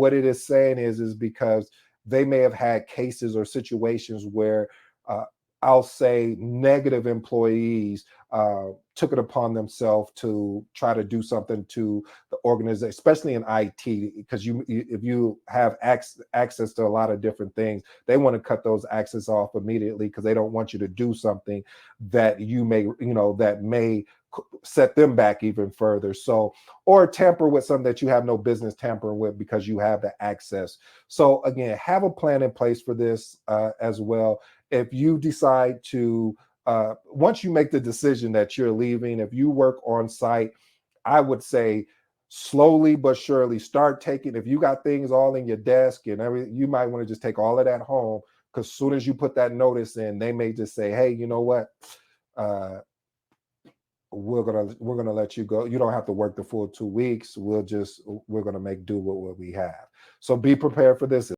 What it is saying is because they may have had cases or situations where uh, I'll say negative employees took it upon themselves to try to do something to the organization, especially in IT, because if you have access to a lot of different things, they want to cut those access off immediately because they don't want you to do something that that may set them back even further. So, or tamper with something that you have no business tampering with because you have the access. So again, have a plan in place for this as well. If you decide to, once you make the decision that you're leaving, if you work on site, I would say slowly but surely start taking, if you got things all in your desk and everything, you might want to just take all of that home, because as soon as you put that notice in, they may just say, hey, you know what? Uh, we're gonna let you go. You don't have to work the full 2 weeks. We're gonna make do with what we have. So be prepared for this.